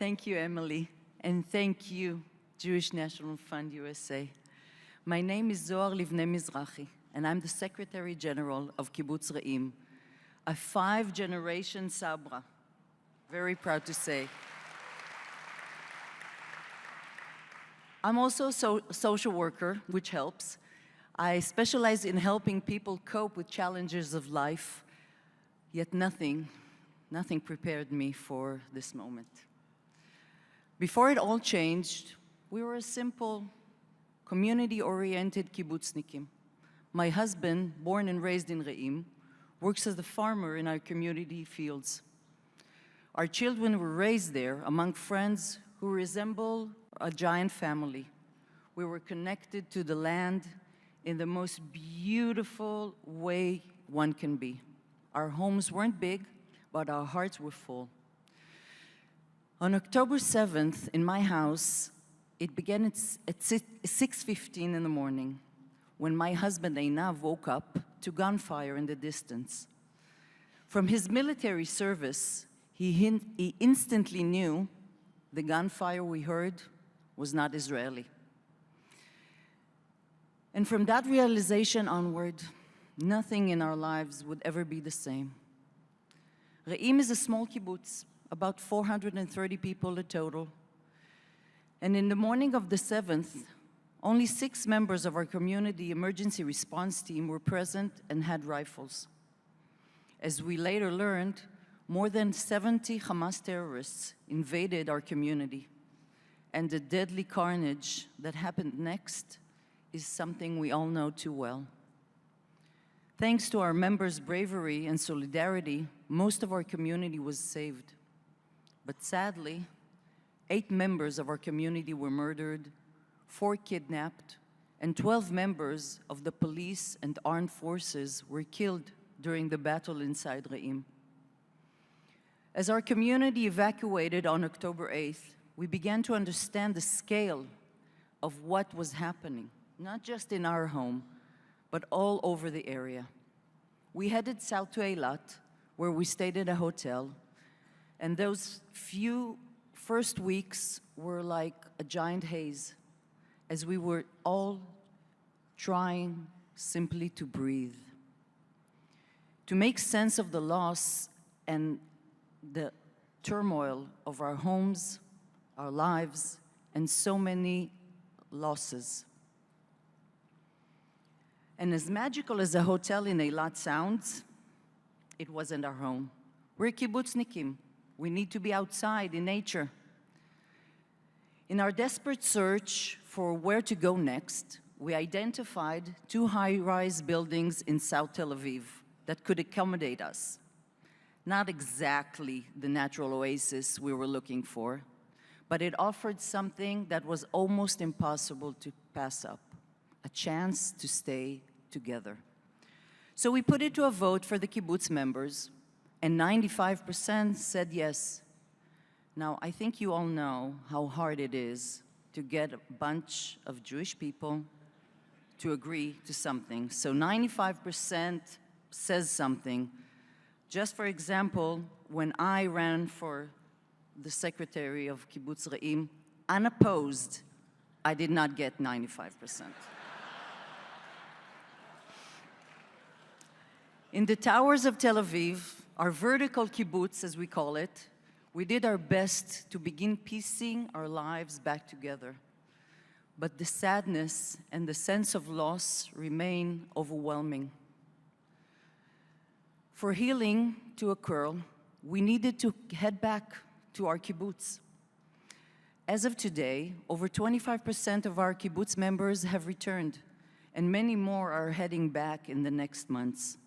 Thank you, Emily, and thank you, Jewish National Fund USA. My name is Zohar Livne Mizrahi, and I'm the Secretary General of Kibbutz Re'im, a 5-generation Sabra. Very proud to say. I'm also a social worker, which helps. I specialize in helping people cope with challenges of life, yet nothing prepared me for this moment. Before it all changed, we were a simple, community-oriented kibbutznikim. My husband, born and raised in Re'im, works as a farmer in our community fields. Our children were raised there among friends who resemble a giant family. We were connected to the land in the most beautiful way one can be. Our homes weren't big, but our hearts were full. On October 7th, in my house, it began at 6:15 in the morning, when my husband Einav woke up to gunfire in the distance. From his military service, he instantly knew the gunfire we heard was not Israeli. And from that realization onward, nothing in our lives would ever be the same. Re'im is a small kibbutz, about 430 people in total. And in the morning of the 7th, only 6 members of our community emergency response team were present and had rifles. As we later learned, more than 70 Hamas terrorists invaded our community. And the deadly carnage that happened next is something we all know too well. Thanks to our members' bravery and solidarity, most of our community was saved. But sadly, 8 members of our community were murdered, 4 kidnapped, and 12 members of the police and armed forces were killed during the battle inside Re'im. As our community evacuated on October 8th, we began to understand the scale of what was happening, not just in our home, but all over the area. We headed south to Eilat, where we stayed at a hotel, and those few first weeks were like a giant haze, as we were all trying simply to breathe. To make sense of the loss and the turmoil of our homes, our lives, and so many losses. And as magical as a hotel in Eilat sounds, it wasn't our home. We're kibbutznikim. We need to be outside in nature. In our desperate search for where to go next, we identified 2 high-rise buildings in South Tel Aviv that could accommodate us. Not exactly the natural oasis we were looking for, but it offered something that was almost impossible to pass up, a chance to stay together. So we put it to a vote for the kibbutz members, and 95% said yes. Now, I think you all know how hard it is to get a bunch of Jewish people to agree to something. So 95% says something. Just for example, when I ran for the secretary of Kibbutz Re'im, unopposed, I did not get 95%. In the towers of Tel Aviv, our vertical kibbutz, as we call it, we did our best to begin piecing our lives back together. But the sadness and the sense of loss remain overwhelming. For healing to occur, we needed to head back to our kibbutz. As of today, over 25% of our kibbutz members have returned, and many more are heading back in the next months.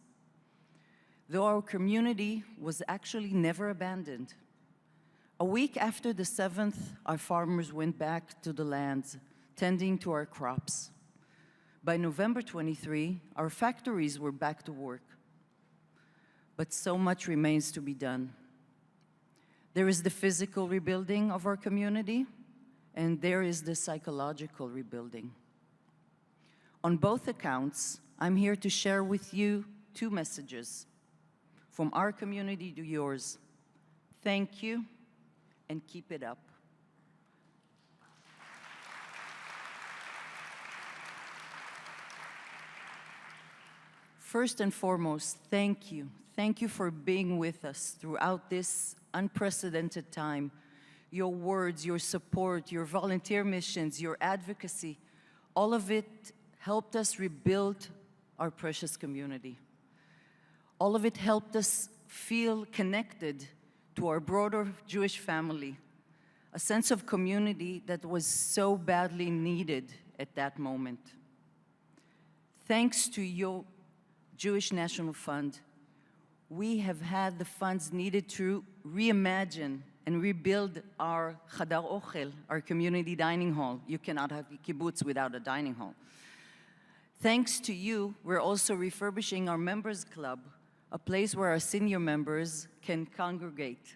Though our community was actually never abandoned. A week after the 7th, our farmers went back to the lands, tending to our crops. By November 23, our factories were back to work. But so much remains to be done. There is the physical rebuilding of our community, and there is the psychological rebuilding. On both accounts, I'm here to share with you 2 messages. From our community to yours. Thank you, and keep it up. First and foremost, thank you. Thank you for being with us throughout this unprecedented time. Your words, your support, your volunteer missions, your advocacy, all of it helped us rebuild our precious community. All of it helped us feel connected to our broader Jewish family, a sense of community that was so badly needed at that moment. Thanks to your Jewish National Fund, we have had the funds needed to reimagine and rebuild our Chadar Ochel, our community dining hall. You cannot have a kibbutz without a dining hall. Thanks to you, we're also refurbishing our members club, a place where our senior members can congregate.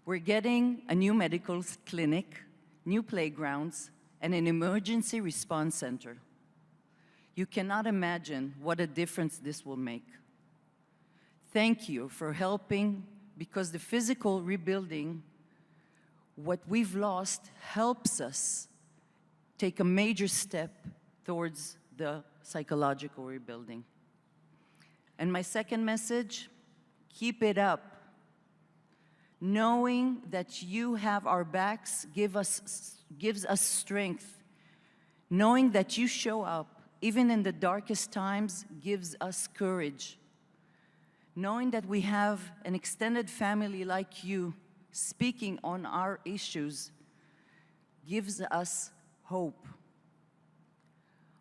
We're getting a new medical clinic, new playgrounds, and an emergency response center. You cannot imagine what a difference this will make. Thank you for helping, because the physical rebuilding, what we've lost, helps us take a major step towards the psychological rebuilding. And my second message, keep it up. Knowing that you have our backs gives us strength. Knowing that you show up, even in the darkest times, gives us courage. Knowing that we have an extended family like you speaking on our issues gives us hope.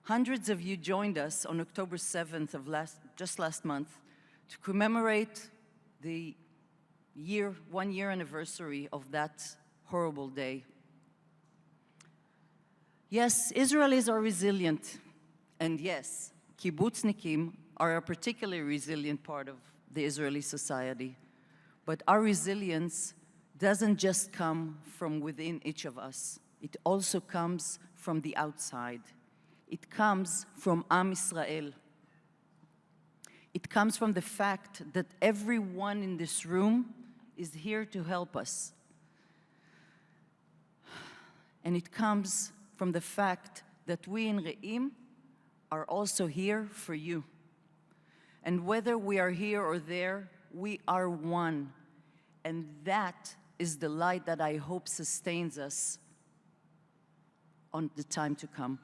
Hundreds of you joined us on October 7th of just last month to commemorate the 1 year anniversary of that horrible day. Yes, Israelis are resilient, and yes, kibbutznikim are a particularly resilient part of the Israeli society. But our resilience doesn't just come from within each of us. It also comes from the outside. It comes from Am Israel. It comes from the fact that everyone in this room is here to help us. And it comes from the fact that we in Re'im are also here for you. And whether we are here or there, we are one. And that is the light that I hope sustains us on the time to come.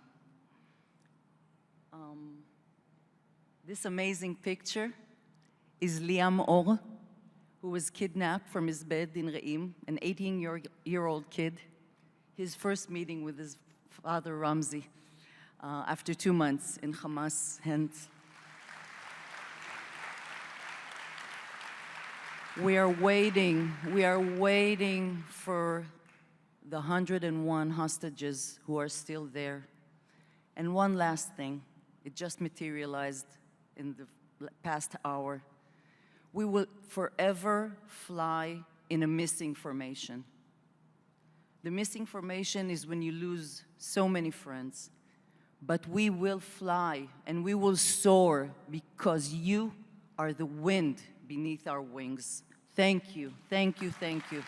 This amazing picture is Liam Or, who was kidnapped from his bed in Re'im, an 18-year-old kid. His first meeting with his father, Ramzi, after 2 months in Hamas hands. We are waiting for the 101 hostages who are still there. And one last thing, it just materialized in the past hour. We will forever fly in a missing formation. The missing formation is when you lose so many friends. But we will fly and we will soar because you are the wind beneath our wings. Thank you, thank you, thank you.